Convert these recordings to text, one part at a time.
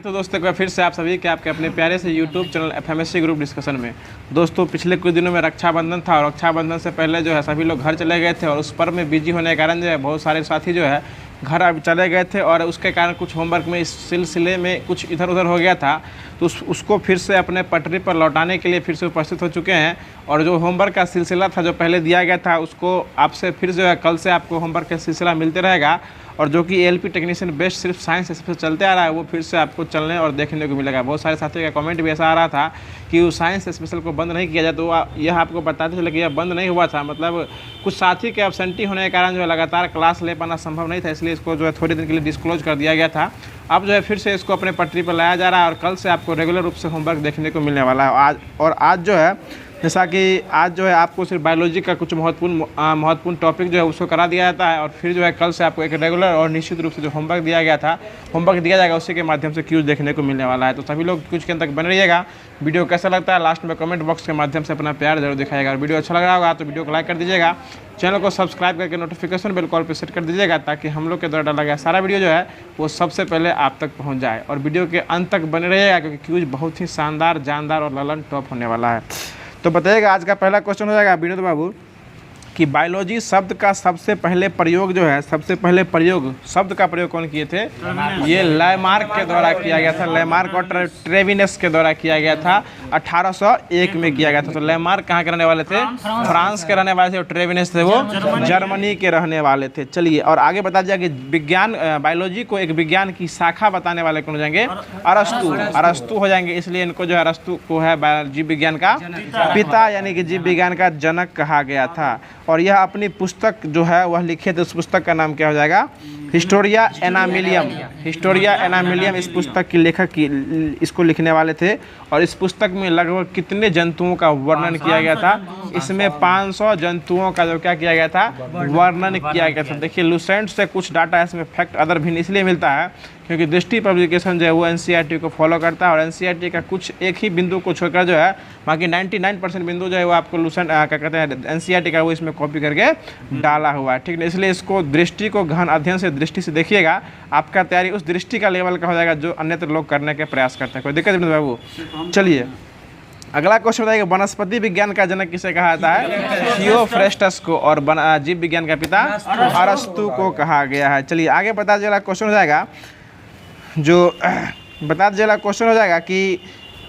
तो दोस्तों एक बार फिर से आप सभी के आपके अपने प्यारे से यूट्यूब चैनल एफएमएससी ग्रुप डिस्कशन में। दोस्तों पिछले कुछ दिनों में रक्षाबंधन था और रक्षाबंधन से पहले जो है सभी लोग घर चले गए थे और उस पर्व में बिजी होने के कारण जो है बहुत सारे साथी जो है घर अब चले गए थे और उसके कारण कुछ होमवर्क में इस सिलसिले में कुछ इधर उधर हो गया था, तो उसको फिर से अपने पटरी पर लौटाने के लिए फिर से उपस्थित हो चुके हैं। और जो होमवर्क का सिलसिला था जो पहले दिया गया था उसको आपसे फिर जो है कल से आपको होमवर्क का सिलसिला मिलते रहेगा। और जो कि एलपी टेक्नीशियन बेस्ट सिर्फ साइंस से चलते आ रहा है वो फिर से आपको चलने और देखने को मिलेगा। बहुत सारे साथियों का कमेंट भी ऐसा आ रहा था कि वो साइंस स्पेशल को बंद नहीं किया जाए, तो यह आपको बताते चले कि यह बंद नहीं हुआ था। मतलब कुछ साथी के एब्सेंटी होने के कारण जो है लगातार क्लास ले पाना संभव नहीं था, इसलिए इसको जो है थोड़ी दिन के लिए डिस्क्लोज कर दिया गया था। अब जो है फिर से इसको अपने पटरी पर लाया जा रहा है और कल से आपको रेगुलर रूप से होमवर्क देखने को मिलने वाला है। आज जो है जैसा कि आज जो है आपको सिर्फ बायोलॉजी का कुछ महत्वपूर्ण टॉपिक जो है उसको करा दिया जाता है और फिर जो है कल से आपको एक रेगुलर और निश्चित रूप से जो होमवर्क दिया गया था होमवर्क दिया जाएगा, उसी के माध्यम से क्यूज देखने को मिलने वाला है। तो सभी लोग कुछ के अंत तक बने रहिएगा। वीडियो कैसा लगता है लास्ट में कमेंट बॉक्स के माध्यम से अपना प्यार जरूर दिखाएगा। और वीडियो अच्छा लग रहा होगा तो वीडियो को लाइक कर दीजिएगा, चैनल को सब्सक्राइब करके नोटिफिकेशन बेल कॉल पर सेट कर दीजिएगा ताकि हम लोग के द्वारा डाला गया सारा वीडियो जो है वो सबसे पहले आप तक पहुँच जाए। और वीडियो के अंत तक बने रहिएगा क्योंकि क्यूज बहुत ही शानदार, जानदार और ललन टॉप होने वाला है। तो बताइएगा आज का पहला क्वेश्चन हो जाएगा विनोद बाबू कि बायोलॉजी शब्द का सबसे पहले प्रयोग जो है शब्द का प्रयोग कौन किए थे? ये लैमार्क के द्वारा किया गया था। लैमार्क और ट्रेविनस के द्वारा किया गया था, 1801 में किया गया था। तो लैमार्क कहाँ के रहने वाले थे? फ्रांस के रहने वाले थे और ट्रेविनस थे वो जर्मनी के रहने वाले थे। चलिए और आगे बता दिया कि विज्ञान बायोलॉजी को एक विज्ञान की शाखा बताने वाले कौन हो जाएंगे? अरस्तु हो जाएंगे। इसलिए इनको जो है अरस्तु को है जीव विज्ञान का पिता यानी कि जीव विज्ञान का जनक कहा गया था। और यह अपनी पुस्तक जो है वह लिखे थे, उस पुस्तक का नाम क्या हो जाएगा? हिस्टोरिया एनामिलियम इस पुस्तक की लेखक इसको लिखने वाले थे। और इस पुस्तक में लगभग कितने जंतुओं का वर्णन किया गया था? इसमें 500 जंतुओं का जो क्या किया गया था? वर्णन किया गया था। देखिए लुसेंट से कुछ डाटा इसमें फैक्ट अदर भी इसलिए मिलता है क्योंकि दृष्टि पब्लिकेशन जो है वो एनसीईआरटी को फॉलो करता है और एनसीईआरटी का कुछ एक ही बिंदु को छोड़कर जो है बाकी 99% बिंदु जो है वो आपको लुसेंट क्या कहते हैं एनसीईआरटी का वो इसमें कॉपी करके डाला हुआ है। ठीक है, इसलिए इसको दृष्टि को गहन अध्ययन से दृष्टि से देखिएगा, आपका तैयारी उस दृष्टि का लेवल का हो जाएगा जो अन्यत्र लोग करने के प्रयास करते हैं। कोई दिक्कत नहीं बाबू। चलिए अगला क्वेश्चन बताइए वनस्पति विज्ञान का जनक किसे कहा जाता है? थियोफ्रेस्टस को। और जीव विज्ञान का पिता अरस्तु को कहा गया है। चलिए आगे बता दीजिएगा क्वेश्चन हो जाएगा कि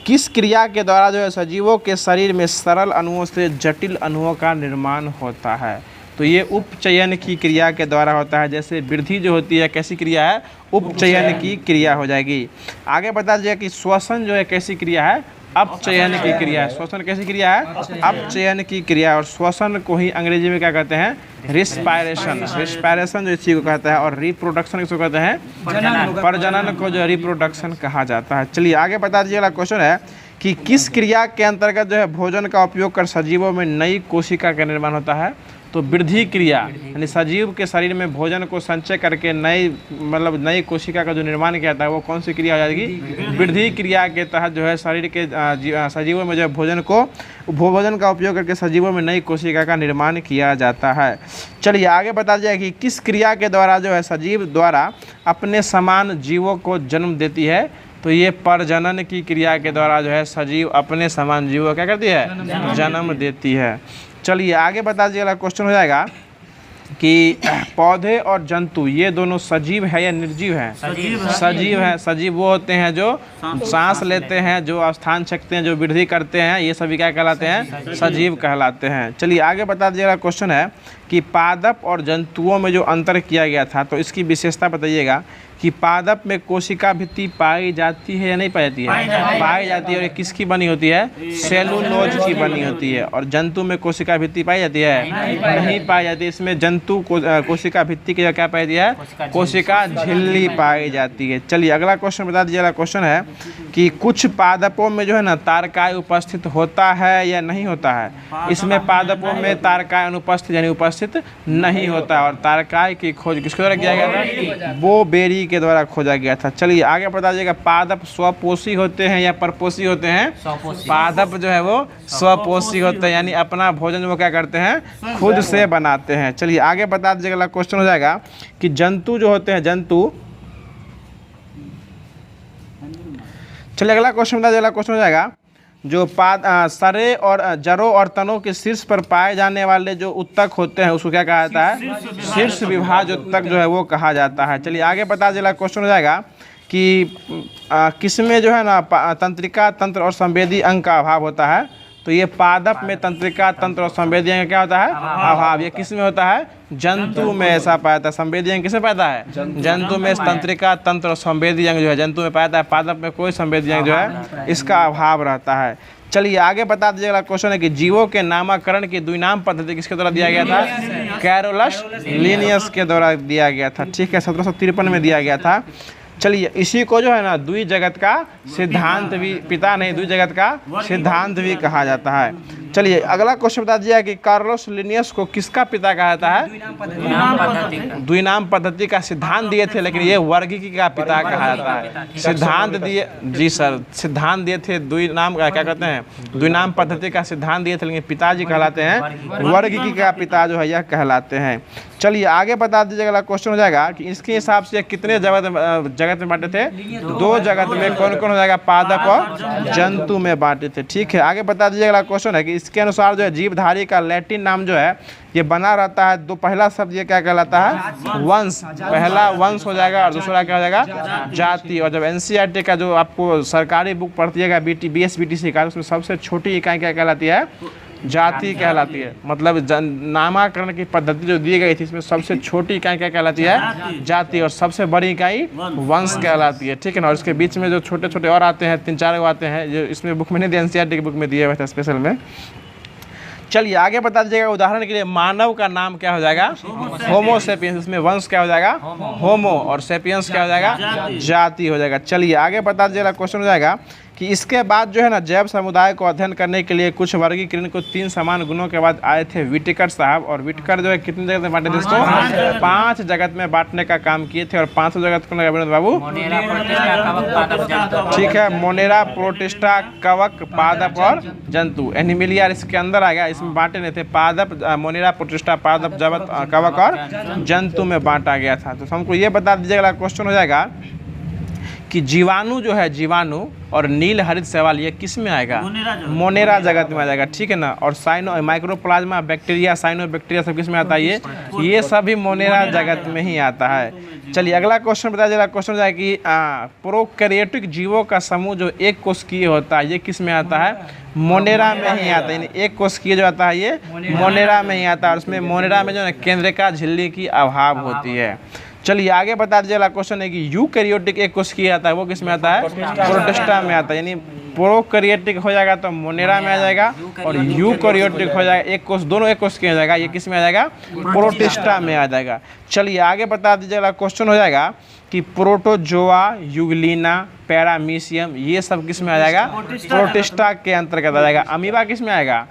किस क्रिया के द्वारा जो है सजीवों के शरीर में सरल अणुओं से जटिल अणुओं का निर्माण होता है? तो ये उपचयन की क्रिया के द्वारा होता है। जैसे वृद्धि जो होती है कैसी क्रिया है? उपचयन की क्रिया हो जाएगी। आगे बता दीजिए कि श्वसन जो है कैसी क्रिया है? अपचयन की क्रिया है। श्वसन कैसी क्रिया है? अपचयन की क्रिया। और श्वसन को ही अंग्रेजी में क्या कहते हैं? रिस्पायरेशन जो इसी को कहता है। और रिप्रोडक्शन किसको कहते हैं? प्रजनन को जो रिप्रोडक्शन कहा जाता है। चलिए आगे बता दीजिएगा क्वेश्चन है कि किस क्रिया के अंतर्गत जो है भोजन का उपयोग कर सजीवों में नई कोशिका का निर्माण होता है? तो वृद्धि क्रिया यानी सजीव के शरीर में भोजन को संचय करके नई कोशिका का जो निर्माण किया जाता है वो कौन सी क्रिया हो जाएगी? वृद्धि क्रिया के तहत जो है शरीर के सजीवों में जो है भोजन का उपयोग करके सजीवों में नई कोशिका का निर्माण किया जाता है। चलिए आगे बता दिया कि किस क्रिया के द्वारा जो है सजीव द्वारा अपने समान जीवों को जन्म देती है? तो ये प्रजनन की क्रिया के द्वारा जो है सजीव अपने समान जीवों क्या करती है? जन्म देती है। चलिए आगे बता दीजिएगा क्वेश्चन हो जाएगा कि पौधे और जंतु ये दोनों सजीव है या निर्जीव है? सजीव है। सजीव वो होते हैं जो सांस लेते हैं, जो स्थान छकते हैं, जो वृद्धि करते हैं, ये सभी क्या कहलाते हैं? सजीव कहलाते हैं। चलिए आगे बता दीजिएगा क्वेश्चन है कि पादप और जंतुओं में जो अंतर किया गया था तो इसकी विशेषता बताइएगा कि पादप में कोशिका भित्ति पाई जाती है या नहीं पाई जाती है? पाई जाती है। और ये किसकी बनी होती है? सेलुलोज की बनी होती है। और जंतु में कोशिका भित्ति पाई जाती है? नहीं पाई जाती। इसमें जंतु कोशिका भित्ति की क्या पाई जाती है? कोशिका झिल्ली पाई जाती है। चलिए अगला क्वेश्चन बता दीजिएगा क्वेश्चन है कि कुछ पादपों में जो है ना तारकाय उपस्थित होता है या नहीं होता है? इसमें पादपों में तारकाय अनुपस्थित यानी उपस्थित नहीं होता है। और तारकाय की खोज किसके द्वारा किया गया था? वो बेरी के द्वारा खोजा गया था। चलिए आगे बता दीजिएगा पादप स्वपोषी होते हैं या परपोषी होते हैं? पादप जो है वो स्वपोषी होते हैं यानी अपना भोजन वो क्या करते हैं? खुद से बनाते हैं। चलिए आगे बता दीजिएगा अगला क्वेश्चन हो जाएगा कि जंतु जो होते हैं चलिए अगला क्वेश्चन बता दीजिए। अगला क्वेश्चन हो जाएगा जो सरे और जड़ों और तनों के शीर्ष पर पाए जाने वाले जो उत्तक होते हैं उसको क्या कहा जाता है? शीर्ष विभाज उत्तक जो है वो कहा जाता है। चलिए आगे बता दीजिए। अगला क्वेश्चन हो जाएगा कि किसमें जो है ना तंत्रिका तंत्र और संवेदी अंग का अभाव होता है? तो ये पादप में तंत्रिका तंत्र और संवेदी अंग क्या होता है? अभाव। ये किस में होता है? जंतु में ऐसा पाया जाता है। संवेदी अंग किसे पाता है? जंतु में तंत्रिका तंत्र और संवेदी अंग जो है जंतु में पाया जाता है। पादप में कोई संवेदी अंग जो है इसका अभाव रहता है। चलिए आगे बता दीजिए। अगला क्वेश्चन है कि जीवों के नामकरण की द्विनाम पद्धति किसके द्वारा दिया गया था? कैरोलस लिनियस के द्वारा दिया गया था। ठीक है, 1753 में दिया गया था। चलिए इसी को जो है ना द्वि जगत का सिद्धांत भी, पिता नहीं द्वि जगत का सिद्धांत भी कहा जाता है। चलिए अगला क्वेश्चन बता दीजिए कि कार्लोस लिनियस को किसका पिता कहा जाता है? द्विनाम पद्धति का सिद्धांत दिए थे, लेकिन ये वर्गीकी का पिता कहा जाता है। सिद्धांत दिए, जी सर, सिद्धांत दिए थे द्विनाम, क्या कहते हैं, द्विनाम पद्धति का सिद्धांत दिए थे, लेकिन पिताजी कहलाते हैं वर्गीकी का पिता जो है यह कहलाते हैं। चलिए आगे बता दीजिए। अगला क्वेश्चन हो जाएगा कि इसके हिसाब से कितने जगत में बांटे थे? 2 जगत में। कौन कौन हो जाएगा? पादप और जंतु में बांटे थे। ठीक है, आगे बता दीजिए। अगला क्वेश्चन है कि इसके अनुसार जो है जीवधारी का लैटिन नाम जो है ये बना रहता है। दो पहला शब्द ये क्या कहलाता है? वंश। पहला वंश हो जाएगा और दूसरा क्या हो जाएगा? जाति। और जब एनसीईआरटी का जो आपको सरकारी बुक पढ़तीएगा BSBTC का, उसमें सबसे छोटी इकाई क्या कहलाती है? जाति कहलाती है। मतलब नामकरण की पद्धति जो दी गई थी इसमें सबसे छोटी इकाई क्या कहलाती है? जाति। और सबसे बड़ी इकाई वंश कहलाती है। ठीक है ना। और इसके बीच में जो छोटे छोटे और आते हैं, 3-4 आते हैं जो इसमें बुक में नहीं दिए, एनसीईआरटी की बुक में दिए हुए थे स्पेशल में। चलिए आगे बता दीजिएगा। उदाहरण के लिए मानव का नाम क्या हो जाएगा? होमो सेपियंस। इसमें वंश क्या हो जाएगा? होमो। और सेपियंस क्या हो जाएगा? जाति हो जाएगा। चलिए आगे बता दीजिएगा। क्वेश्चन हो जाएगा कि इसके बाद जो है ना जैव समुदाय को अध्ययन करने के लिए कुछ वर्गीकरण को 3 समान गुणों के बाद आए थे विटेकर साहब। और विटेकर जो है कितनी जगत में बांटे थे इसको? 5 जगत में बांटने का काम किए थे। और 5 जगत कौन है बाबू? ठीक है, मोनेरा, प्रोटिस्टा, कवक, पादप और जंतु। एनिमिलिया इसके अंदर आ गया। इसमें बांटे नहीं थे। पादप, मोनेरा, प्रोटिस्टा, पादप, जगत, कवक और जंतु में बांटा गया था। तो हमको ये बता दीजिएगा। क्वेश्चन हो जाएगा कि जीवाणु जो है, जीवाणु और नील हरित शैवाल ये किस में आएगा? मोनेरा जगत में आ जाएगा। ठीक है ना। और cyano mycoplasma, bacteria, cyanobacteria सब किस में आता है? ये सभी मोनेरा जगत में ही आता है। चलिए अगला क्वेश्चन बता दीजिएगा। क्वेश्चन है कि प्रोकैरियोटिक जीवों का समूह जो एक कोशिकीय होता है ये किस में आता है? मोनेरा में ही आता है। यानी एक कोशिकीय जो आता है ये मोनेरा में ही आता है। और उसमें मोनेरा में जो है केंद्रिका झिल्ली की अभाव होती है। चलिए आगे बता दीजिए। क्वेश्चन है कि यूकैरियोटिक एक कोशिकीय आता है वो किस में आता है? प्रोटिस्टा में आता है। यानी प्रोकैरियोटिक हो जाएगा तो मोनेरा में आ जाएगा, और यूकैरियोटिक हो जाएगा एक कोश, दोनों एक कोशिकीय हो जाएगा, ये किस में आ जाएगा? प्रोटिस्टा में आ जाएगा। चलिए आगे बता दीजिएगा। क्वेश्चन हो जाएगा कि प्रोटोजोआ, यूग्लिना, पैरामीशियम ये सब किस में आ जाएगा? प्रोटिस्टा के अंतर्गत आ जाएगा। अमीबा किस में आएगा?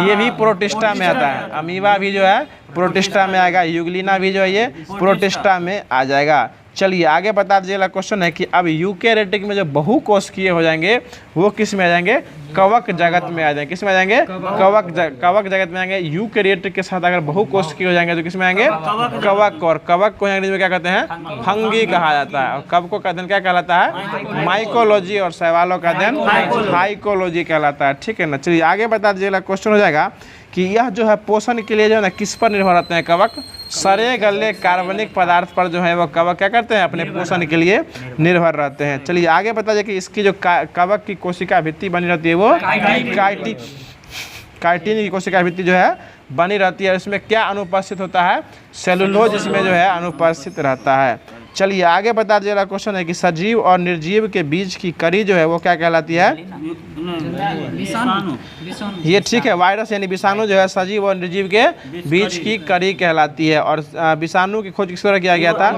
ये भी प्रोटिस्टा में आता है। अमीबा भी जो है प्रोटिस्टा में आएगा। यूग्लिना भी जो है ये प्रोटिस्टा में आ जाएगा। चलिए आगे बता दीजिएगा। क्वेश्चन है कि अब यूकैरियोटिक में जो बहुकोशिकीय हो जाएंगे वो किस में आ जाएंगे? कवक जगत में आ जाएंगे। किस में आ जाएंगे? कवक जगत में आएंगे। यूकैरियोटिक के साथ अगर बहुकोशिकीय हो जाएंगे तो किस में आएंगे? कवक। और कवक को अंग्रेजी में क्या कहते हैं? फंगी कहा जाता है। और कवकों का अध्ययन क्या कहलाता है? माइकोलॉजी। और शैवालों का अध्ययन हाइकोलॉजी कहलाता है। ठीक है ना। चलिए आगे बता दीजिएगा। क्वेश्चन हो जाएगा कि यह जो है पोषण के लिए जो है ना किस पर निर्भर रहते हैं? कवक। सरे गले कार्बनिक पदार्थ पर जो है वो कवक क्या करते हैं? अपने पोषण के लिए निर्भर रहते हैं। चलिए आगे बता दीजिए कि इसकी जो कवक की कोशिका भित्ति बनी रहती है वो काइटिन की कोशिका भित्ति जो है बनी रहती है। इसमें क्या अनुपस्थित होता है? सेलुलोज इसमें जो है अनुपस्थित रहता है। चलिए आगे बता दीजिएगा। क्वेश्चन है कि सजीव और निर्जीव के बीच की कड़ी जो है वो क्या कहलाती है? ये ठीक है, वायरस यानी विषाणु जो है सजीव और निर्जीव के बीच की कड़ी कहलाती है। और विषाणु की खोज किस द्वारा किया गया था?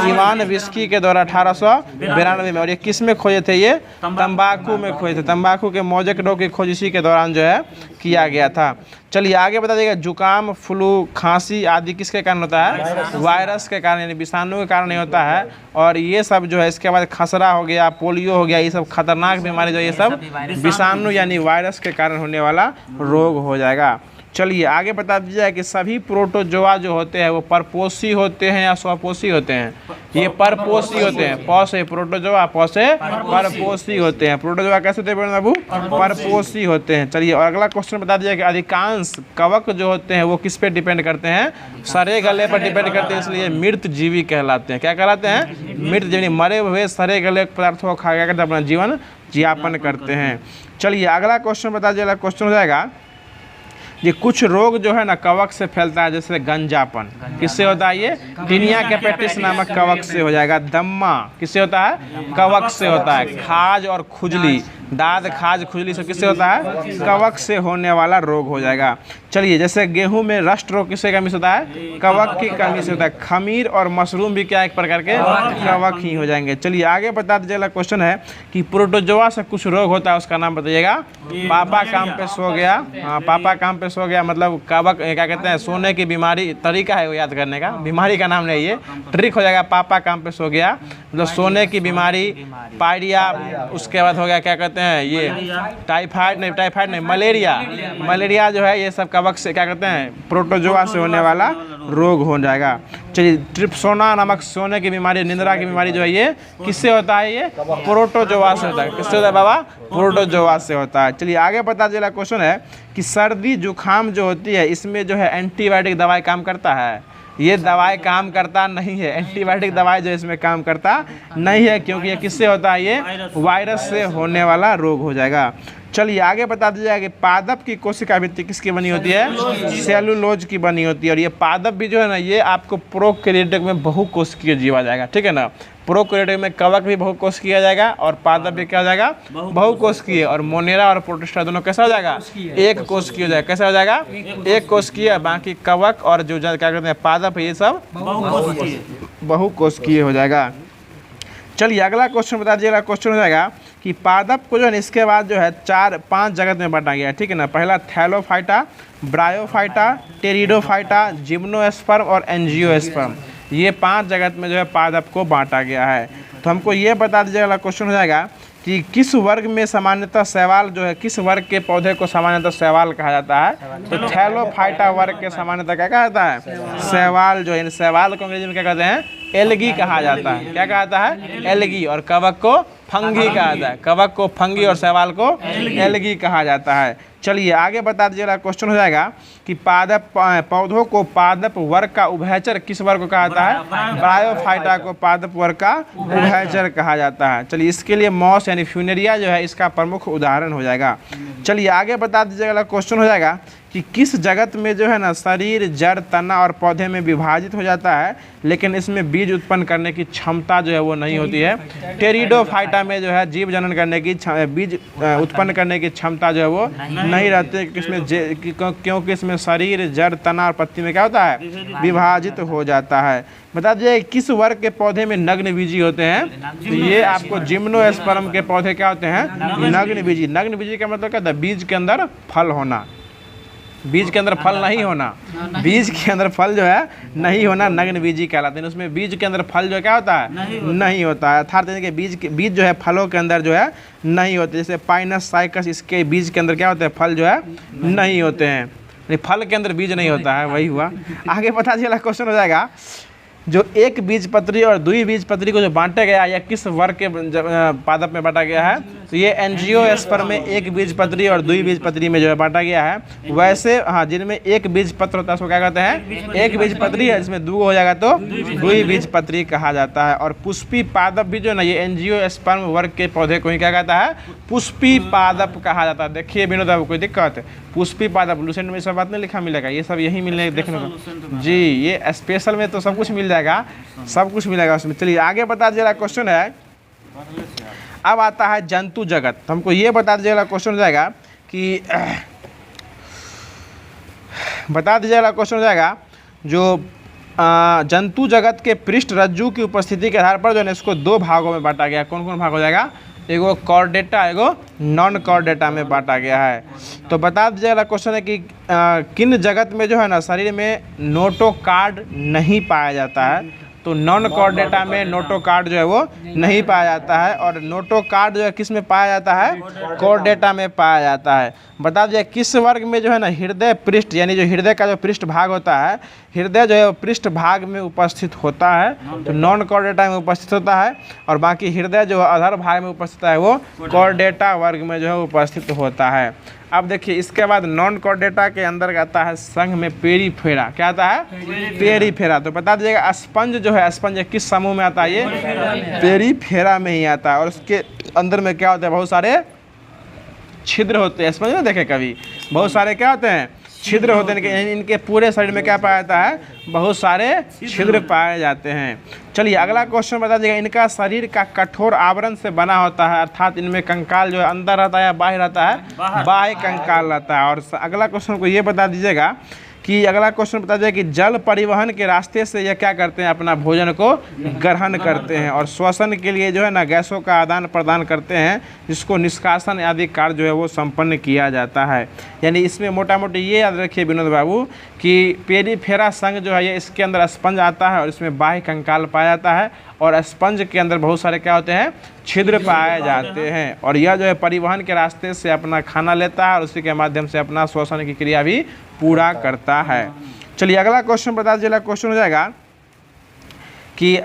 इवान विस्की के द्वारा 1892 में। और ये किस में खोजे थे? ये तंबाकू में खोजे थे। तंबाकू के मौजक रोग की खोज इसी के दौरान जो है किया गया था। चलिए आगे बता दीजिएगा। जुकाम, फ्लू, खांसी आदि किसके कारण होता है? वायरस के कारण यानी विषाणु के कारण नहीं होता है। और ये सब जो है इसके बाद खसरा हो गया, पोलियो हो गया, ये सब खतरनाक बीमारी जो ये सब विषाणु यानी वायरस के कारण होने वाला रोग हो जाएगा। चलिए आगे बता दीजिए कि सभी प्रोटोजोआ जो होते हैं वो परपोषी होते हैं या स्वपोषी होते हैं? ये परपोषी होते हैं। प से प्रोटोजोआ, प से परपोषी होते हैं। प्रोटोजोआ कैसे होते हैं बाबू? परपोषी होते हैं। चलिए और अगला क्वेश्चन बता दीजिए कि अधिकांश कवक जो होते हैं वो किस पे डिपेंड करते हैं? सड़े गले पर डिपेंड करते हैं, इसलिए मृत जीवी कहलाते हैं। क्या कहलाते हैं? मृत जीवी। मरे हुए सड़े गले पदार्थों को खा करके अपना जीवन यापन करते हैं। चलिए अगला क्वेश्चन बता दीजिए। अगला क्वेश्चन हो जाएगा ये कुछ रोग जो है ना कवक से फैलता है, जैसे गंजापन किससे होता है? ये टीनिया कैपेटिस नामक कवक से हो जाएगा। दम्मा किससे होता है? कवक से होता है। खाज और खुजली, दाद खाज खुजली सब किससे होता है? कवक से होने वाला रोग हो जाएगा। चलिए जैसे गेहूं में रस्ट रोग किससे कमी से होता है? कवक की कमी से होता है। खमीर और मशरूम भी क्या एक प्रकार के कवक ही हो जाएंगे। चलिए आगे बता दीजिए। अगला क्वेश्चन है कि प्रोटोजोआ से कुछ रोग होता है, उसका नाम बताइएगा। पापा काम पे सो गया। हाँ, पापा काम पे सो गया मतलब कवक क्या कहते हैं? सोने की बीमारी, तरीका है वो याद करने का, बीमारी का नाम नहीं, ये ट्रिक हो जाएगा। पापा काम पे सो गया मतलब सोने की बीमारी, पायरिया, उसके बाद हो गया क्या कहते हैं ये टाइफाइड नहीं मलेरिया। मलेरिया जो है ये सब कवक से क्या कहते हैं? प्रोटोजोआ से होने वाला रोग हो जाएगा। चलिए ट्रिप्सोना नामक सोने की बीमारी, निंद्रा की बीमारी जो है ये किससे होता है? ये प्रोटोजोआ से होता है। किससे होता है बाबा? प्रोटोजोआ से होता है। चलिए आगे बता दीजिए। क्वेश्चन है कि सर्दी जुकाम जो होती है इसमें जो है एंटीबायोटिक दवाई काम करता है? ये दवाई काम करता नहीं है। एंटीबायोटिक दवाई जो इसमें काम करता नहीं है, क्योंकि ये किससे होता है? ये वायरस से होने वाला रोग हो जाएगा। चलिए आगे बता दीजिए कि पादप की कोशिका भित्ति किसकी बनी होती है? सेलुलोज की बनी होती है। और ये पादप भी जो है ना ये आपको प्रोकैरियोटिक में बहुकोशिकीय जीव आ जाएगा, ठीक है ना। प्रोकैरियोटिक में कवक भी बहुकोशिकीय आ जाएगा और पादप भी क्या हो जाएगा? बहुकोशिकीय। और मोनेरा और प्रोटिस्टा दोनों कैसा हो जाएगा? एक कोशिकीय हो जाएगा। कैसा हो जाएगा? एक कोशिकीय। बाकी कवक और जो क्या कहते हैं पादप ये सब बहुकोशिकीय हो जाएगा। चलिए अगला क्वेश्चन बता दीजिए। अगला क्वेश्चन हो जाएगा कि पादप को जो है इसके बाद जो है 4-5 जगत में बांटा गया है, ठीक है ना। पहला थैलोफाइटा, ब्रायोफाइटा, टेरिडोफाइटा, जिम्नोस्पर्म और एंजियोस्पर्म, ये 5 जगत में जो है पादप को बांटा गया है। तो हमको ये बता दीजिए। अगला क्वेश्चन हो जाएगा कि किस वर्ग में सामान्यतः शैवाल जो है, किस वर्ग के पौधे को सामान्यतः शैवाल कहा जाता है? तो थैलोफाइटा वर्ग के सामान्यतः क्या कहा जाता है? शैवाल जो है। शैवाल को अंग्रेजी में क्या कहते हैं? एल्गी कहा जाता है। क्या कहा जाता है? एल्गी। और कवक को फंगी कहा जाता है। कवक को फंगी और शैवाल को एल्गी कहा जाता है। चलिए आगे बता दीजिए। क्वेश्चन हो जाएगा कि पादप पौधों को पादप वर्ग का उभयचर किस वर्ग को कहा जाता है? ब्रायोफाइटा को पादप वर्ग का उभयचर कहा जाता है। चलिए इसके लिए मॉस यानी फ्यूनेरिया जो है इसका प्रमुख उदाहरण हो जाएगा। चलिए आगे बता दीजिए। अगला क्वेश्चन हो जाएगा कि किस जगत में जो है ना शरीर, जड़, तना और पौधे में विभाजित हो जाता है लेकिन इसमें बीज उत्पन्न करने की क्षमता जो है वो नहीं होती है? टेरिडोफाइटा में जो है जीव जनन करने की बीज उत्पन्न करने की क्षमता जो है वो नहीं रहती, क्योंकि इसमें शरीर, जड़, तना और पत्ती में क्या होता है? विभाजित हो जाता है। बता दीजिए किस वर्ग के पौधे में नग्न बीजी होते हैं? तो ये आपको जिम्नोस्पर्म के पौधे क्या होते हैं? नग्न बीजी। नग्न बीजी का मतलब क्या होता है? बीज के अंदर फल होना। बीज के अंदर फल नहीं होना, बीज के अंदर फल जो है नहीं होना नग्न बीजी कहलाते हैं। उसमें बीज के अंदर फल जो क्या होता है? नहीं होता है। अर्थात कि बीज जो है फलों के अंदर जो है नहीं होते। जैसे पाइनस साइकस, इसके बीज के अंदर क्या होते हैं? फल जो है नहीं होते हैं। फल के अंदर बीज नहीं होता है, वही हुआ। आगे बता दीजिए। क्वेश्चन हो जाएगा जो एक बीजपत्री और द्विबीजपत्री को जो बांटा गया या किस वर्ग के पादप में बांटा गया है? तो ये एंजियोस्पर्म में एक बीजपत्री और द्विबीजपत्री में जो है बांटा गया है। वैसे हाँ, जिनमें एक बीजपत्र होता है उसको क्या कहते हैं? एक बीजपत्री है। इसमें 2 हो जाएगा तो द्विबीजपत्री कहा जाता है। और पुष्पी पादप भी जो है ना ये एंजियोस्पर्म वर्ग के पौधे को ही क्या कहता है? पुष्पी पादप कहा जाता है। देखिए विनोद बाबू कोई दिक्कत है? पुष्पी पादप लूसेंट में सब बात नहीं लिखा मिलेगा, ये सब यही मिलने देखने को जी। ये स्पेशल में तो सब कुछ मिल जाएगा, सब कुछ मिलेगा उसमें। चलिए आगे बता दीजिएगा। क्वेश्चन है अब आता है जंतु जगत। तो हमको ये बता दीजिएगा। क्वेश्चन हो जाएगा कि बता दीजिएगा। क्वेश्चन हो जाएगा जो जंतु जगत के पृष्ठ रज्जु की उपस्थिति के आधार पर जो है इसको 2 भागों में बांटा गया। कौन कौन भाग हो जाएगा? एगो कॉर्डेटा, एगो नॉन कॉर्डेटा में बांटा गया है। तो बता दीजिएगा। क्वेश्चन है कि किन जगत में जो है ना शरीर में नोटोकार्ड नहीं पाया जाता है? तो नॉन कॉर्डेटा में नोटोकार्ड जो है वो नहीं पाया जाता है, और नोटोकार्ड जो है किस में पाया जाता है, कॉर्डेटा में पाया जाता है। बता दिया किस वर्ग में जो है ना हृदय पृष्ठ, यानी जो हृदय का जो पृष्ठ भाग होता है, हृदय जो है वो पृष्ठ भाग में उपस्थित होता है, तो नॉन कॉर्डेटा में उपस्थित होता है, और बाकी हृदय जो अधर भाग में उपस्थित है वो कॉर्डेटा वर्ग में जो है उपस्थित होता है। अब देखिए इसके बाद नॉन कॉर्डेटा के अंदर आता है संघ में पेरीफेरा। क्या आता है, पेरीफेरा। तो बता दीजिएगा स्पंज जो है, स्पंज किस समूह में आता है, ये पेरीफेरा में ही आता है, और उसके अंदर में क्या होता है, बहुत सारे छिद्र होते हैं। स्पंज में देखे कभी, बहुत सारे क्या होते हैं, छिद्र होते हैं। इनके पूरे शरीर में क्या पाया जाता है, बहुत सारे छिद्र पाए जाते हैं। चलिए अगला क्वेश्चन बता दीजिएगा, इनका शरीर का कठोर आवरण से बना होता है, अर्थात इनमें कंकाल जो है अंदर रहता है या बाहर रहता है, बाह्य कंकाल रहता है। और अगला क्वेश्चन को ये बता दीजिएगा कि अगला क्वेश्चन बता दिया कि जल परिवहन के रास्ते से ये क्या करते हैं, अपना भोजन को ग्रहण करते हैं, और श्वसन के लिए जो है ना गैसों का आदान प्रदान करते हैं, जिसको निष्कासन आदि कार्य जो है वो संपन्न किया जाता है। यानी इसमें मोटा मोटी ये याद रखिए विनोद बाबू कि पेरीफेरा संघ जो है ये इसके अंदर स्पंज आता है, और इसमें बाह्य कंकाल पाया जाता है, और स्पंज के अंदर बहुत सारे क्या होते हैं, छिद्र पाए जाते हैं, और यह जो है परिवहन के रास्ते से अपना खाना लेता है, और उसी के माध्यम से अपना श्वसन की क्रिया भी पूरा करता है। चलिए अगला क्वेश्चन बता दीजिए, क्वेश्चन हो जाएगा कि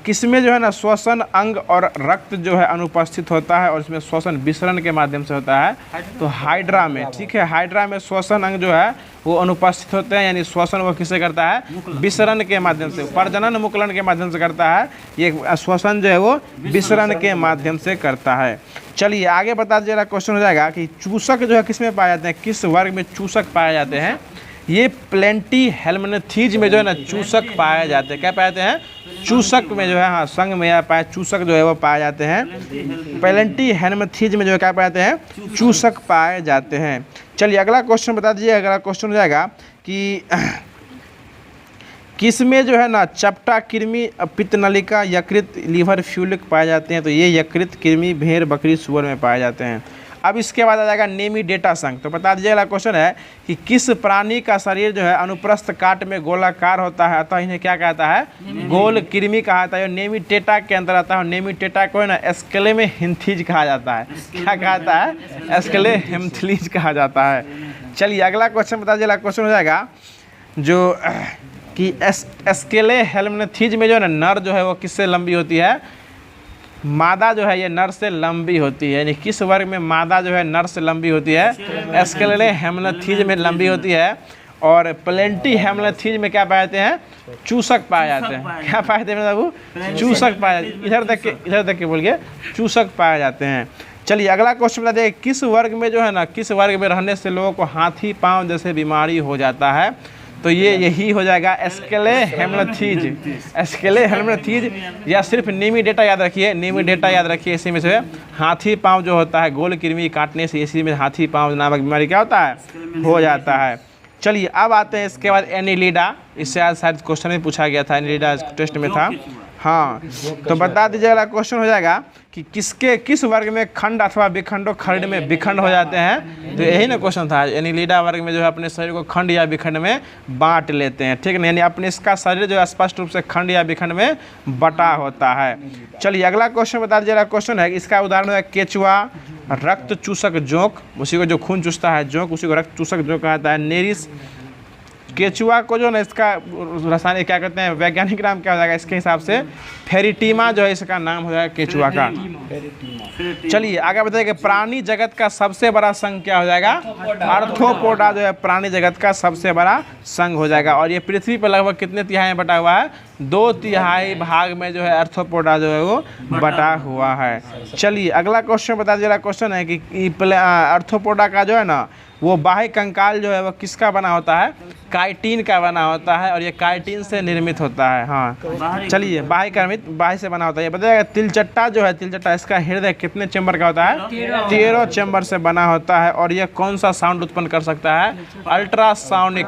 किसमें जो है ना श्वसन अंग और रक्त जो है अनुपस्थित होता है, और इसमें श्वसन विसरण के माध्यम से होता है, तो हाइड्रा में। ठीक है, हाइड्रा में श्वसन अंग जो है वो अनुपस्थित होते हैं, यानी श्वसन वो किससे करता है, विसरण के माध्यम से, प्रजनन मुकुलन के माध्यम से करता है, ये श्वसन जो है वो विसरण के माध्यम से करता है। चलिए आगे बता दीजिएगा, क्वेश्चन हो जाएगा कि चूसक जो है किस में पाए जाते हैं, किस वर्ग में चूसक पाए जाते हैं। ये प्लेंटी हेल्मनथीज में जो है ना चूसक पाए जाते हैं। क्या पाए जाते हैं, चूसक में जो है, हाँ संघ में या पाए चूसक जो है वो पाए जाते हैं। प्लेंटी हेल्मनथीज में जो है क्या पाए जाते हैं, चूसक पाए जाते हैं। चलिए अगला क्वेश्चन बता दीजिए, अगला क्वेश्चन हो जाएगा कि किसमें जो है ना चपटा कृमि पित्तनलिका यकृत लीवर फ्यूलिक पाए जाते हैं, तो ये यकृत कृमि भेड़ बकरी सूअर में पाए जाते हैं। अब इसके बाद आ जाएगा नेमी डेटा संघ। तो बता दीजिए अगला क्वेश्चन है कि किस प्राणी का शरीर जो है अनुप्रस्थ काट में गोलाकार होता है, अतः इन्हें क्या कहता है, गोल कृमि कहा जाता है। नेमी टेटा के अंदर आता है, और नेमी टेटा को है ना एस्केले में हिंथीज कहा जाता है। क्या कहता है, एस्केले हिंथलीज कहा जाता है। चलिए अगला क्वेश्चन बता दीजिए, क्वेश्चन हो जाएगा जो कि एस्केले हेल्मनथीज में जो है ना नर जो है वो किससे लंबी होती है, मादा जो है ये नर से लंबी होती है। यानी किस वर्ग में मादा जो है नर से लंबी होती है, एस्केले हेल्मनथीज में लंबी होती है। और प्लेंटी हेल्मनथीज में क्या पाए जाते हैं, चूसक पाए जाते हैं। क्या पाए जाते हैं बाबू, चूसक पाए जाते हैं। इधर तक के बोलिए, चूसक पाए जाते हैं। चलिए अगला क्वेश्चन बता दें, किस वर्ग में जो है ना, किस वर्ग में रहने से लोगों को हाथी पाँव जैसे बीमारी हो जाता है, तो ये यही हो जाएगा एस्केले हेल्मनथीज। एस्केले हेल्मनथीज, या सिर्फ नेमी डेटा याद रखिए, नेमी डेटा याद रखिए। इसी में से हाथी पाँव जो होता है, गोल कृमि काटने से इसी में हाथी पाँव नामक बीमारी क्या होता है, हो जाता है। चलिए अब आते हैं इसके बाद एनिलिडा। इससे आज शायद क्वेश्चन में पूछा गया था, एनिलिडा टेस्ट में था। हाँ, तो बता दीजिए अगला क्वेश्चन हो जाएगा कि किस वर्ग में खंड अथवा विखंडो खंड में विखंड हो जाते हैं। तो यही ना क्वेश्चन था, एनिलिडा वर्ग में जो है अपने शरीर को खंड या विखंड में बांट लेते हैं। ठीक है, यानी अपने इसका शरीर जो है स्पष्ट रूप से खंड या विखंड में बटा होता है। चलिए अगला क्वेश्चन बता दीजिए, क्वेश्चन है इसका उदाहरण है केचुआ, रक्त चूसक जोंक, उसी को जो खून चूसता है जोंक, उसी को रक्त चूसक जोंक कहता है। नेरिस, केचुआ को जो ना इसका रासायनिक क्या कहते हैं, वैज्ञानिक नाम क्या हो जाएगा इसके हिसाब से, फेरिटीमा जो है इसका नाम हो जाएगा केचुआ का। चलिए आगे बताइए, प्राणी जगत का सबसे बड़ा संघ क्या हो जाएगा, आर्थ्रोपोडा जो है प्राणी जगत का सबसे बड़ा संघ हो जाएगा। और ये पृथ्वी पर लगभग कितने तिहाई में बटा हुआ है, 2/3 भाग में जो है आर्थ्रोपोडा जो है वो बटा हुआ है। चलिए अगला क्वेश्चन बता दीजिए, क्वेश्चन है कि आर्थ्रोपोडा का जो है ना वो बाह्य कंकाल जो है वो किसका बना होता है, काइटिन का बना होता है, और ये काइटिन से निर्मित होता है। हाँ चलिए, बाह्य से बना होता है। ये बताइएगा तिलचट्टा जो है, तिलचट्टा इसका हृदय कितने चैम्बर का होता है, 13 चैम्बर से बना होता है। और ये कौन सा साउंड उत्पन्न कर सकता है, अल्ट्रासोनिक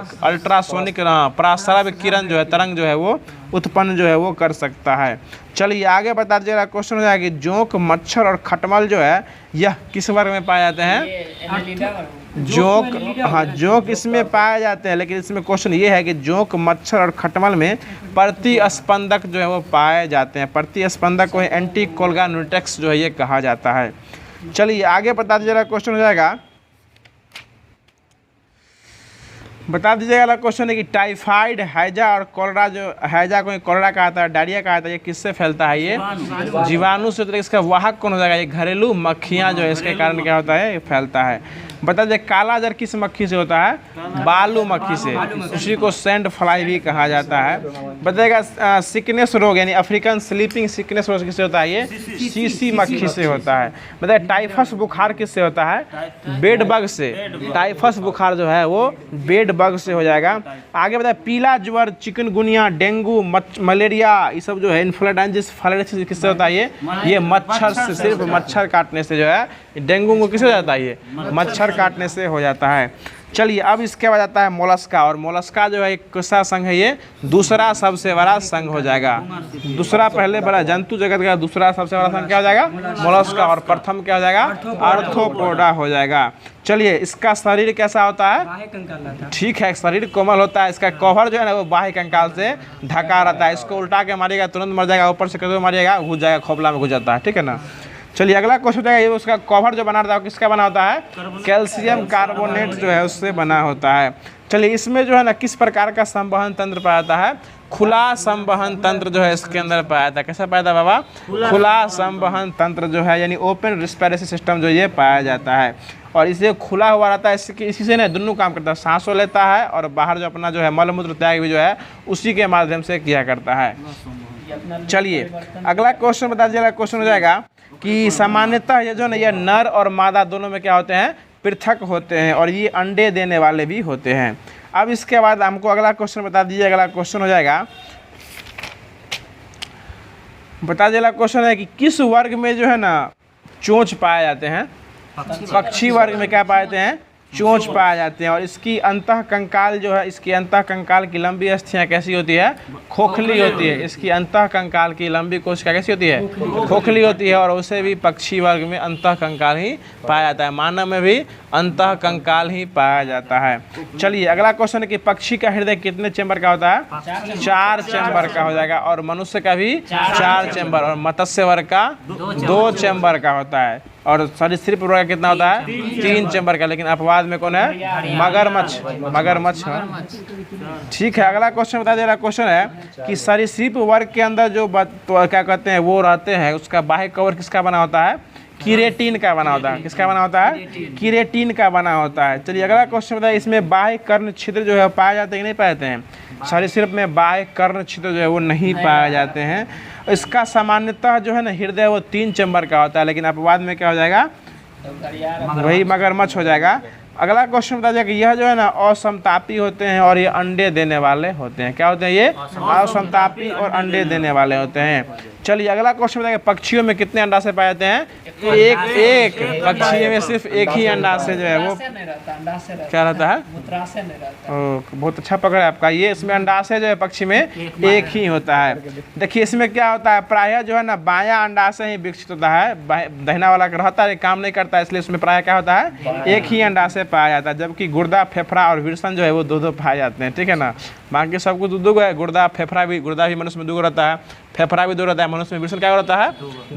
प्रस्राव किरण जो है, तरंग जो है वो उत्पन्न जो है वो कर सकता है। चलिए आगे बता दीजिएगा, क्वेश्चन हो जाएगा कि जोंक, मच्छर और खटमल जो है यह किस वर्ग में पाए जाते हैं? जोंक, हाँ जोंक इसमें पाए जाते हैं, लेकिन इसमें क्वेश्चन ये है कि जोंक, मच्छर और खटमल में प्रतिस्पंदक जो है वो पाए जाते हैं। प्रतिस्पंदक को एंटीकोलगानुटेक्स जो है ये कहा जाता है। चलिए आगे बता दीजिएगा, क्वेश्चन हो जाएगा, बता दीजिएगा क्वेश्चन है कि टाइफाइड, हैजा और कॉलरा, जो हैजा को कॉलरा कहा था, डायरिया कहा था, ये किससे फैलता है? ये जीवाणु से। तो इसका वाहक कौन हो जाएगा? ये घरेलू मक्खियाँ जो है इसके कारण क्या होता है? ये फैलता है। बता दीजिए काला जर किस मक्खी से होता है? बालू मक्खी से, उसी को सैंड फ्लाई भी कहा जाता है। बताइएगा सिकनेस रोग यानी अफ्रीकन स्लीपिंग सिकनेस रोग किससे होता है? ये सीसी मक्खी से होता है। बताइए टाइफस बुखार किससे होता है? बेड बग से। टाइफस बुखार जो है वो बेड बग से हो जाएगा। आगे बताए पीला ज्वर, चिकनगुनिया, डेंगू, मलेरिया, ये सब जो है इन्फ्लुएंजा फाइलेरिया किससे होता है? ये मच्छर से, सिर्फ मच्छर काटने से जो है डेंगू को किससे हो जाता है? ये मच्छर काटने से हो जाता है। चलिए अब इसके बाद आता है मोलस्का, और मोलस्का जो है एक कैसा संघ है? ये दूसरा सबसे बड़ा संघ हो जाएगा। दूसरा, पहले बड़ा जंतु जगत का दूसरा सबसे बड़ा संघ क्या हो जाएगा? मोलस्का। और प्रथम क्या हो जाएगा? आर्थ्रोपोडा हो जाएगा। चलिए इसका शरीर कैसा होता है? ठीक है, शरीर कोमल होता है। इसका कवर जो है ना वो बाह्य कंकाल से ढका रहता है। इसको उल्टा के मारिएगा तुरंत मर जाएगा, ऊपर से कदम मारिएगा घुस जाएगा, खोपला में घुस जाता है। ठीक है ना। चलिए अगला क्वेश्चन है, ये उसका कवर जो बना रहता है किसका बना होता है? कैल्शियम कार्बोनेट जो है उससे बना होता है। चलिए इसमें जो है ना किस प्रकार का संवहन तंत्र पाया जाता है? खुला संवहन तंत्र जो है इसके अंदर पाया जाता है। कैसा पाया जाता है बाबा? खुला संवहन तंत्र जो है यानी ओपन रेस्पिरेटरी सिस्टम जो ये पाया जाता है। और इसे खुला हुआ रहता है, इसी से ना दोनों काम करता है, सांसों लेता है और बाहर जो अपना जो है मलमूत्र त्याग भी जो है उसी के माध्यम से किया करता है। चलिए अगला क्वेश्चन बता दीजिएगा, क्वेश्चन हो जाएगा कि सामान्यतः ये जो ना ये नर और मादा दोनों में क्या होते हैं? पृथक होते हैं, और ये अंडे देने वाले भी होते हैं। अब इसके बाद हमको अगला क्वेश्चन बता दीजिए। अगला क्वेश्चन हो जाएगा, बता दीजिएगा क्वेश्चन है कि किस वर्ग में जो है ना चोंच पाए जाते हैं? पक्षी वर्ग में क्या पाए जाते हैं? चोंच पाए जाते हैं। और इसकी अंतः कंकाल जो है, इसकी अंतः कंकाल की लंबी अस्थियां कैसी होती है? खोखली होती है। इसकी अंतः कंकाल की लंबी कोशिका कैसी होती है? खोखली होती है। और उसे भी पक्षी वर्ग में अंतः कंकाल ही पाया जाता है। मानव में भी अंतः कंकाल ही पाया जाता है। चलिए अगला क्वेश्चन है कि पक्षी का हृदय कितने चैम्बर का होता है? 4 चैम्बर का हो जाएगा। और मनुष्य का भी 4 चैम्बर, और मत्स्य वर्ग का 2 चैम्बर का होता है। और सरीसृप वर्ग का कितना होता है? 3 चैम्बर का। लेकिन अपवाद में कौन है? मगरमच्छ। मगरमच्छ। ठीक है अगला क्वेश्चन बता दे रहा क्वेश्चन है कि सरीसृप वर्ग के अंदर जो तो क्या कहते हैं वो रहते हैं, उसका बाह्य कवर किसका बना होता है? कीरेटिन का बना होता है। किसका बना होता है? कीरेटिन का बना होता है। चलिए अगला क्वेश्चन बताइए, इसमें बाह्य कर्ण छिद्र जो है पाए जाते हैं कि नहीं पाए जाते हैं? सरीसृप में बाह्य कर्ण छिद्र जो है वो नहीं पाए जाते हैं। इसका सामान्यतः जो है ना हृदय वो 3 चैम्बर का होता है, लेकिन अपवाद में क्या हो जाएगा? वही मगरमच्छ हो जाएगा। अगला क्वेश्चन बता दिया कि यह जो है ना असमतापी होते हैं और ये अंडे देने वाले होते हैं। क्या होते हैं ये? असमतापी और अंडे देने वाले होते हैं। चलिए अगला क्वेश्चन बताइए, पक्षियों में कितने अंडा से पाए जाते हैं? एक पक्षी में सिर्फ एक ही अंडा से जो है वो क्या रहता है? बहुत अच्छा पकड़ है आपका ये। इसमें अंडाशय जो है पक्षी में एक ही होता है। देखिए इसमें क्या होता है, प्रायः जो है ना बायां अंडाशय ही विकसित होता है, दाहिना वाला रहता है काम नहीं करता है, इसलिए उसमें प्रायः क्या होता है? एक ही अंडाशय पाया जाता है। जबकि गुर्दा, फेफड़ा और विरसन जो है वो 2-2 पाए जाते हैं। ठीक है ना। बाकी सब कुछ 2-2 है। गुर्दा भी मनुष्य में 2 रहता है, फेफड़ा भी 2 रहता है, मनुष्य में विरसन क्या रहता है?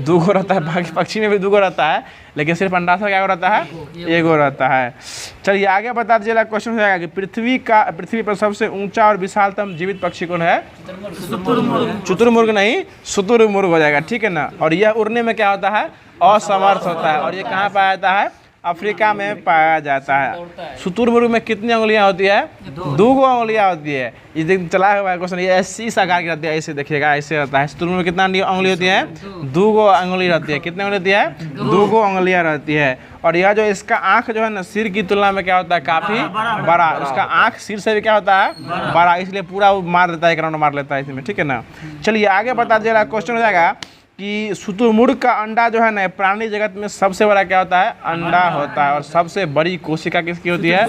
2 रहता है। बाकी पक्षी में भी 2 रहता है, लेकिन सिर्फ अंडाशय क्या रहता है? 1 रहता है। चलिए आगे बता दीजिएगा, क्वेश्चन हो जाएगा कि पृथ्वी पर सबसे ऊंचा और विशालतम जीवित पक्षी कौन है? शुतुरमुर्ग नहीं, शुतुरमुर्ग हो जाएगा। ठीक है ना। और यह उड़ने में क्या होता है? असमर्थ होता है। और ये कहाँ पाया जाता है? अफ्रीका में पाया जाता है। शुतुरमुर्ग में कितनी उंगलियां होती है? 2 उंगलियां होती है। ये चला हुआ है क्वेश्चन, ये इस आकार की रहती है, ऐसे देखिएगा, ऐसे रहता है। शुतुरमुर्ग में कितना उंगली होती है? 2 उंगली रहती है। कितनी उंगली होती है? 2 उंगलियां रहती है। और यह जो इसका आँख जो है ना सिर की तुलना में क्या होता है? काफी बड़ा। उसका आँख सिर से भी क्या होता है? बड़ा, इसलिए पूरा मार लेता है, एक राउंड मार लेता है इसमें। ठीक है ना। चलिए आगे बता दीजिएगा, क्वेश्चन हो जाएगा कि शुतुरमुर्ग का अंडा जो है ना प्राणी जगत में सबसे बड़ा क्या होता है, अंडा होता है। और सबसे बड़ी कोशिका किसकी होती है,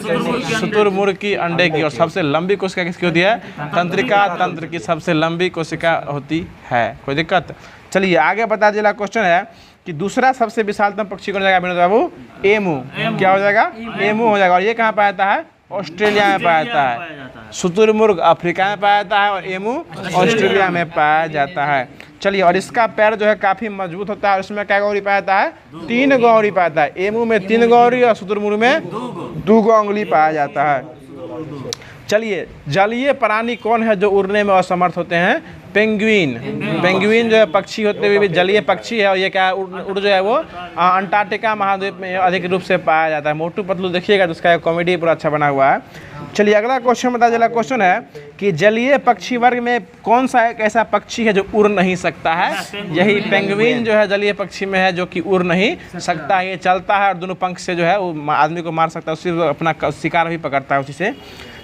शुतुरमुर्ग की अंडे की। और सबसे लंबी कोशिका किसकी होती है, तंत्रिका तंत्र की सबसे लंबी कोशिका होती है। कोई दिक्कत? चलिए आगे बता दीजिए। क्वेश्चन है कि दूसरा सबसे विशालतम पक्षी कौन हो जाएगा विनोद बाबू? एमू। क्या हो जाएगा? एमू हो जाएगा। और ये कहाँ पाया जाता है? ऑस्ट्रेलिया में पाया जाता है। शुतुरमुर्ग अफ्रीका में पाया जाता है और एमू ऑस्ट्रेलिया में पाया जाता है। चलिए, और इसका पैर जो है काफ़ी मजबूत होता है। और इसमें क्या गौरी पाया जाता है? 3 गौरी पाया जाता है। एमू में 3 गौरी और शुतुरमुर्ग में 2 उंगली पाया जाता है। चलिए, जलीय प्राणी कौन है जो उड़ने में असमर्थ होते हैं? पेंगुइन। पेंगुइन जो है पक्षी होते हुए भी जलीय पक्षी है। और ये क्या उड़ जो है वो अंटार्कटिका महाद्वीप में अधिक रूप से पाया जाता है। मोटू पतलू देखिएगा तो उसका कॉमेडी पूरा अच्छा बना हुआ है। चलिए अगला क्वेश्चन बता दीजिए। क्वेश्चन है कि जलीय पक्षी वर्ग में कौन सा एक ऐसा पक्षी है जो उड़ नहीं सकता है? यही पेंगुइन जो है जलीय पक्षी में है जो कि उड़ नहीं सकता है। ये चलता है और दोनों पंख से जो है वो आदमी को मार सकता है, उसी अपना शिकार भी पकड़ता है उसी से।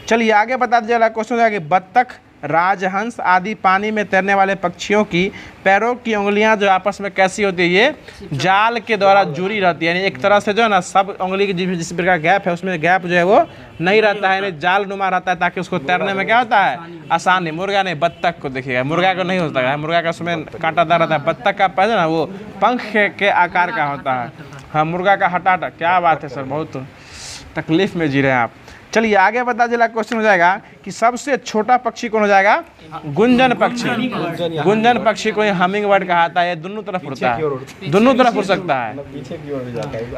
चलिए आगे बता दीजिए। क्वेश्चन है कि बत्तख, राजहंस आदि पानी में तैरने वाले पक्षियों की पैरों की उंगलियां जो आपस में कैसी होती है? ये जाल के द्वारा जुड़ी रहती है। यानी एक तरह से जो है ना सब उंगली की जिस प्रकार गैप है उसमें गैप जो है वो नहीं रहता है, यानी जाल नुमा रहता है ताकि उसको तैरने में क्या होता है? आसानी। मुर्गा नहीं, बत्तख को देखिएगा, मुर्गा को नहीं होता है। मुर्गा का उसमें कांटादार रहता है। बत्तख का पैर ना वो पंख के आकार का होता है। हाँ, मुर्गा का हटा। क्या बात है सर, बहुत तकलीफ में जी रहे हैं आप। चलिए आगे बता दीजिए। क्वेश्चन हो जाएगा कि सबसे छोटा पक्षी कौन हो जाएगा? गुंजन पक्षी। गुंजन पक्षी को हमिंग बर्ड कहा जाता है। ये दोनों तरफ उड़ता है, दोनों तरफ उड़ सकता है।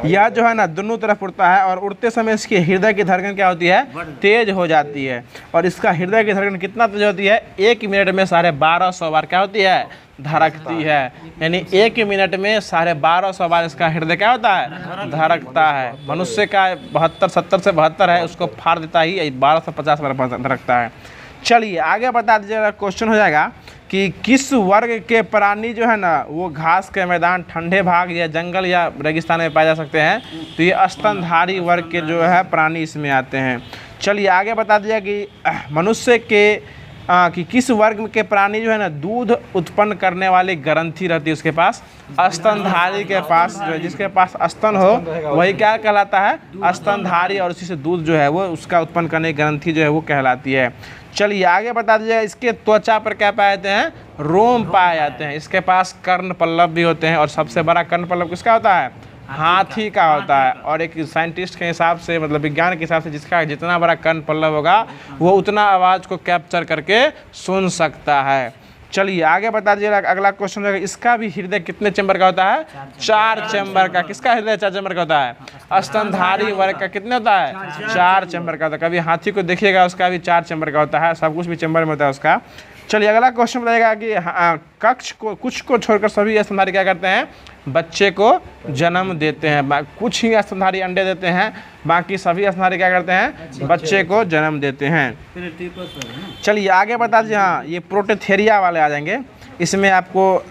यह जो है ना दोनों तरफ उड़ता है। और उड़ते समय इसकी हृदय की धड़कन क्या होती है? तेज हो जाती है। और इसका हृदय की धड़कन कितना तेज होती है? 1 मिनट में 1250 बार क्या होती है? धड़कती है। यानी 1 मिनट में 1250 बार इसका हृदय क्या होता है? धड़कता है। मनुष्य का 70 से 72 है, उसको फाड़ देता ही 1250 बार धड़कता है। चलिए आगे बता दीजिएगा। क्वेश्चन हो जाएगा कि किस वर्ग के प्राणी जो है ना वो घास के मैदान, ठंडे भाग या जंगल या रेगिस्तान में पाए जा सकते हैं? तो ये स्तनधारी वर्ग के जो है प्राणी इसमें आते हैं। चलिए आगे बता दीजिए कि मनुष्य के कि किस वर्ग के प्राणी जो है ना दूध उत्पन्न करने वाली ग्रंथि रहती है उसके पास? स्तनधारी के पास जो है, जिसके पास स्तन हो वही क्या कहलाता है? स्तनधारी। और उसी से दूध जो है वो उसका उत्पन्न करने की ग्रंथि जो है वो कहलाती है। चलिए आगे बता दीजिए। इसके त्वचा पर क्या पाए जाते हैं? रोम पाए जाते हैं। इसके पास कर्ण पल्लव भी होते हैं। और सबसे बड़ा कर्ण पल्लव किसका होता है? हाथी का होता है। और एक साइंटिस्ट के हिसाब से, मतलब विज्ञान के हिसाब से, जिसका जितना बड़ा कर्ण पल्लव होगा वो उतना आवाज़ को कैप्चर करके सुन सकता है। चलिए आगे बता दीजिए। अगला क्वेश्चन है इसका भी हृदय कितने चैम्बर का होता है? 4 चैम्बर का। किसका हृदय 4 चैम्बर का होता है? स्तनधारी वर्ग का कितने होता है? 4 चैम्बर का होता है। कभी हाथी को देखिएगा उसका भी 4 चैम्बर का होता है। सब कुछ भी चैम्बर में होता है उसका। चलिए अगला क्वेश्चन बताएगा कि कुछ को छोड़कर सभी स्तनधारी क्या करते हैं? बच्चे को जन्म देते हैं। कुछ ही स्तनधारी अंडे देते हैं, बाकी सभी स्तनधारी क्या करते हैं? बच्चे को जन्म देते हैं। चलिए आगे बता दीजिए। हाँ, ये प्रोटेथेरिया वाले आ जाएंगे। इसमें आपको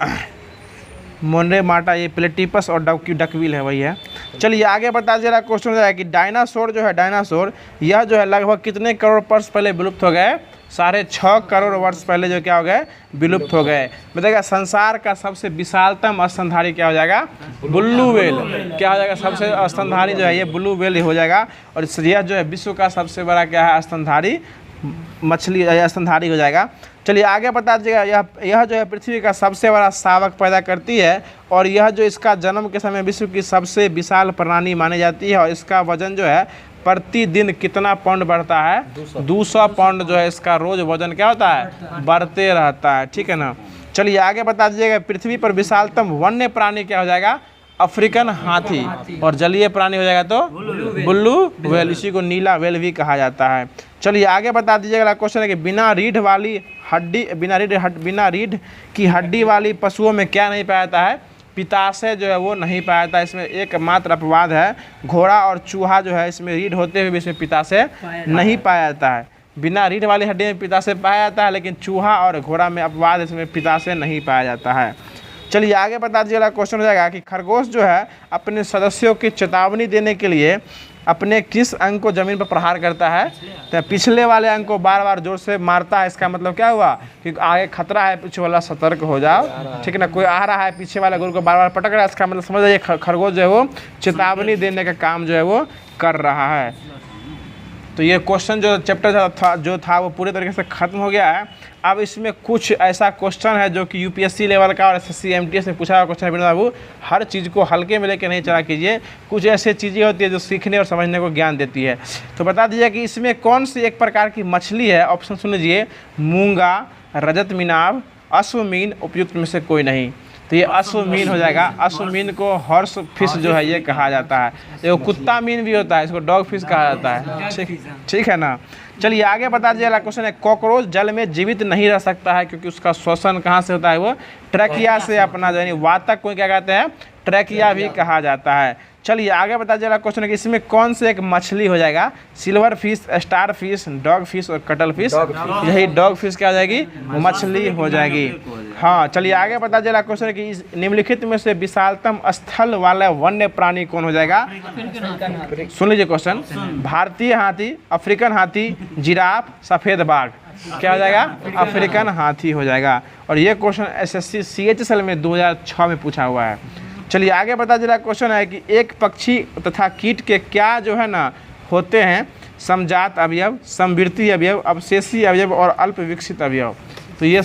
मोनरे माटा, ये प्लेटिपस और डकवील है, वही है। चलिए आगे बता दीजिए। क्वेश्चन है कि डायनासोर जो है, डायनासोर यह जो है लगभग कितने करोड़ वर्ष पहले विलुप्त हो गए? 6.5 करोड़ वर्ष पहले जो क्या हो गए? विलुप्त हो गए। बताइएगा संसार का सबसे विशालतम स्तनधारी क्या हो जाएगा? Blue whale. क्या हो जाएगा? सबसे स्तनधारी जो है ये ब्लू व्हेल हो जाएगा। और यह जो है विश्व का सबसे बड़ा क्या है? स्तनधारी मछली स्तनधारी हो जाएगा। चलिए आगे बता दीजिएगा। यह जो है पृथ्वी का सबसे बड़ा शावक पैदा करती है। और यह जो इसका जन्म के समय विश्व की सबसे विशाल प्राणी मानी जाती है। और इसका वजन जो है प्रतिदिन कितना पाउंड बढ़ता है? 200 पाउंड जो है इसका रोज वजन क्या होता है? बढ़ते रहता है। ठीक है ना। चलिए आगे बता दीजिएगा। पृथ्वी पर विशालतम वन्य प्राणी क्या हो जाएगा? अफ्रीकन हाथी। और जलीय प्राणी हो जाएगा तो ब्लू व्हेल। इसी को नीला व्हेल भी कहा जाता है। चलिए आगे बता दीजिएगा। क्वेश्चन है कि बिना रीढ़ की हड्डी वाली पशुओं में क्या नहीं पाया जाता है? पिताशय जो है वो नहीं पाया जाता। इसमें एकमात्र अपवाद है घोड़ा और चूहा जो है, इसमें रीढ़ होते हुए भी इसमें पिताशय नहीं पाया जाता है। बिना रीढ़ वाली हड्डी में पिताशय पाया जाता है, लेकिन चूहा और घोड़ा में अपवाद, इसमें पिताशय नहीं पाया जाता है। चलिए आगे बता दीजिएगा। क्वेश्चन हो जाएगा कि खरगोश जो है अपने सदस्यों की चेतावनी देने के लिए अपने किस अंग को जमीन पर प्रहार करता है? तो पिछले वाले अंग को बार बार जोर से मारता है। इसका मतलब क्या हुआ कि आगे खतरा है, पीछे वाला सतर्क हो जाओ, ठीक है ना। कोई आ रहा है पीछे वाला गोल को बार बार पटक रहा है, इसका मतलब समझ जाइए खरगोश जो है वो चेतावनी देने का काम जो है वो कर रहा है। तो ये क्वेश्चन जो चैप्टर था वो पूरे तरीके से ख़त्म हो गया है। अब इसमें कुछ ऐसा क्वेश्चन है जो कि यूपीएससी लेवल का और एसएससी एमटीएस में पूछा हुआ क्वेश्चन है। विनोद बाबू, हर चीज़ को हल्के में लेकर नहीं चला कीजिए, कुछ ऐसी चीज़ें होती है जो सीखने और समझने को ज्ञान देती है। तो बता दीजिए कि इसमें कौन सी एक प्रकार की मछली है? ऑप्शन सुन लीजिए, मूंगा, रजत मीनाव, अश्वमीन, उपयुक्त में से कोई नहीं। तो ये अश्वमीन हो जाएगा। अश्वमीन को हॉर्स फिश जो है ये कहा जाता है। ये कुत्ता मीन भी होता है, इसको डॉग फिश कहा जाता है, ठीक है ना। चलिए आगे बता दीजिए। अगला क्वेश्चन है, कॉकरोच जल में जीवित नहीं रह सकता है क्योंकि उसका श्वसन कहाँ से होता है? वो ट्रैकिया से अपना यानी वातक को क्या कहते हैं? ट्रैकिया भी कहा जाता है। चलिए आगे बता दीजिए। क्वेश्चन है कि इसमें कौन से एक मछली हो जाएगा? Silver fish, star fish, dog fish और कटल फिश। यही डॉग फिश क्या हो जाएगी? मछली हो जाएगी। हाँ चलिए आगे बता दीजिए। क्वेश्चन है कि इस निम्नलिखित में से विशालतम स्थल वाला वन्य प्राणी कौन हो जाएगा? सुन लीजिए क्वेश्चन, भारतीय हाथी, अफ्रीकन हाथी, जिराफ, सफ़ेद बाघ। क्या हो जाएगा? अफ्रीकन हाथी हो जाएगा। और ये क्वेश्चन एसएससी CHSL में 2006 में पूछा हुआ है। चलिए आगे बता दीजिए। क्वेश्चन है कि एक पक्षी तथा कीट के क्या जो है ना होते हैं? समजात अवयव, समवृत्ति अवयव, अवशेषी अवयव और अल्प विकसित अवयव। तो ये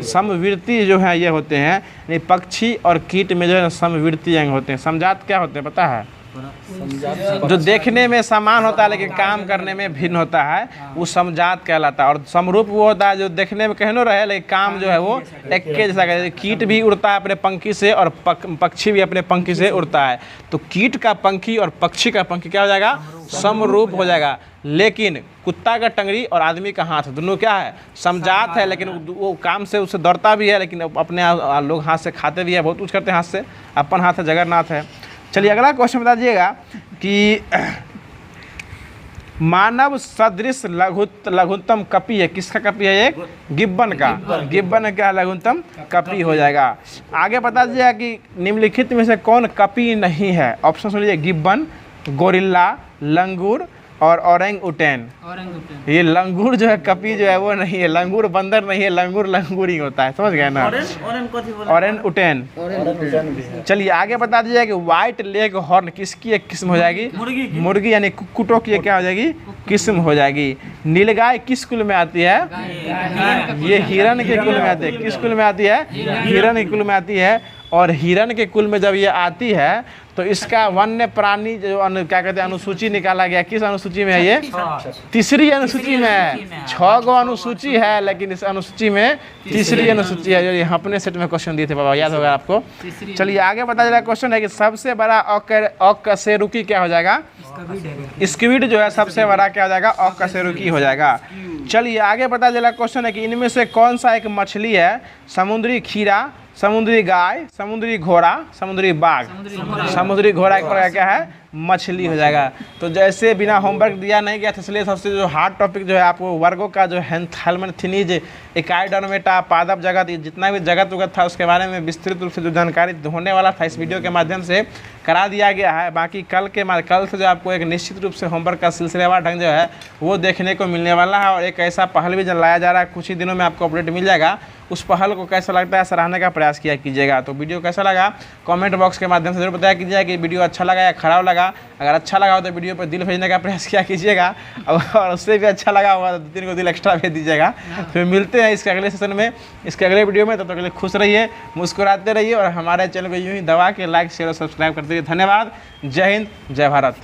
समवृत्ति जो है ये होते हैं, यानी पक्षी और कीट में जो है समवृत्ति अंग होते हैं। समजात क्या होते हैं पता है? जो देखने में समान होता है लेकिन काम करने में भिन्न होता है, वो समजात कहलाता है। और समरूप वो होता है जो देखने में कहनो रहे लेकिन काम जो है वो एक के जैसा कहते हैं। कीट भी उड़ता है अपने पंखी से और पक्षी भी अपने पंखी से उड़ता है। तो कीट का पंखी और पक्षी का पंखी क्या हो जाएगा? समरूप हो जाएगा। लेकिन कुत्ता का टंगड़ी और आदमी का हाथ दोनों क्या है? समजात है, लेकिन वो काम से उससे दौड़ता भी है, लेकिन अपने लोग हाथ से खाते भी है, बहुत कुछ करते हैं हाथ से। अपन हाथ है, जगन्नाथ है। चलिए अगला क्वेश्चन बता दीजिएगा कि मानव सदृश लघुत्तम कपी है। किसका कपी है? एक गिब्बन का। गिब्बन का लघुत्तम कपी हो जाएगा। आगे बता दीजिएगा कि निम्नलिखित में से कौन कपी नहीं है? ऑप्शन सुन लीजिए, गिब्बन, गोरिल्ला, लंगूर और औरंग उटेन। ये लंगूर जो है कपी जो है वो नहीं है। लंगूर बंदर नहीं है, लंगूर ही होता है, समझ गए ना। औरंग उटेन। चलिए आगे बता दीजिए कि व्हाइट लेग हॉर्न किसकी एक किस्म हो जाएगी? मुर्गी यानी कुक्कुटों की क्या हो जाएगी? किस्म हो जाएगी। नीलगाय किस कुल में आती है? ये हिरण के कुल में आती है। किस कुल में आती है? हिरण के कुल में आती है। और हिरण के कुल में जब ये आती है तो इसका वन्य प्राणी जो क्या कहते हैं अनुसूची निकाला गया। किस अनुसूची में है ये? तीसरी अनुसूची में है। 6 गो अनुसूची है लेकिन इस अनुसूची में तीसरी अनुसूची है। जो अपने सेट में क्वेश्चन दिए थे बाबा, याद होगा आपको। चलिए आगे बता दीजिए। क्वेश्चन है कि सबसे बड़ा अकशेरुकी क्या हो जाएगा? स्क्विड जो है सबसे बड़ा क्या हो जाएगा? अकशेरुकी हो जाएगा। चलिए आगे बता दीजिए। क्वेश्चन है कि इनमें से कौन सा एक मछली है? समुद्री खीरा, समुद्री गाय, समुद्री घोड़ा, समुद्री बाघ। समुद्री घोड़ा एक प्रकार क्या है? मछली हो जाएगा। तो जैसे बिना होमवर्क दिया नहीं गया था, इसलिए सबसे जो हार्ड टॉपिक जो है आपको वर्गों का जो हेल्मनथिनीज, एकाइडर्मेटा, पादप जगत, जितना भी जगत उगत था उसके बारे में विस्तृत रूप से जो जानकारी होने वाला था इस वीडियो के माध्यम से करा दिया गया है। बाकी कल से जो आपको एक निश्चित रूप से होमवर्क का सिलसिलेवार ढंग जो है वो देखने को मिलने वाला है। और एक ऐसा पहल भी लाया जा रहा है, कुछ ही दिनों में आपको अपडेट मिल जाएगा। उस पहल को कैसा लगता है सराहने का प्रयास किया कीजिएगा। तो वीडियो कैसा लगा कमेंट बॉक्स के माध्यम से जरूर बताया कीजिएगा कि वीडियो अच्छा लगा या खराब लगा। अगर अच्छा लगा हो तो वीडियो पर दिल भेजने का प्रयास किया कीजिएगा, और उससे भी अच्छा लगा होगा तो 2-3 को दिल एक्स्ट्रा भेज दीजिएगा। फिर मिलते हैं इसके अगले सेशन में, इसके अगले वीडियो में। तब तक के लिए खुश रहिए, मुस्कुराते रहिए और हमारे चैनल को यूँ ही दबा के लाइक शेयर और सब्सक्राइब करते रहिए। धन्यवाद। जय हिंद, जय भारत।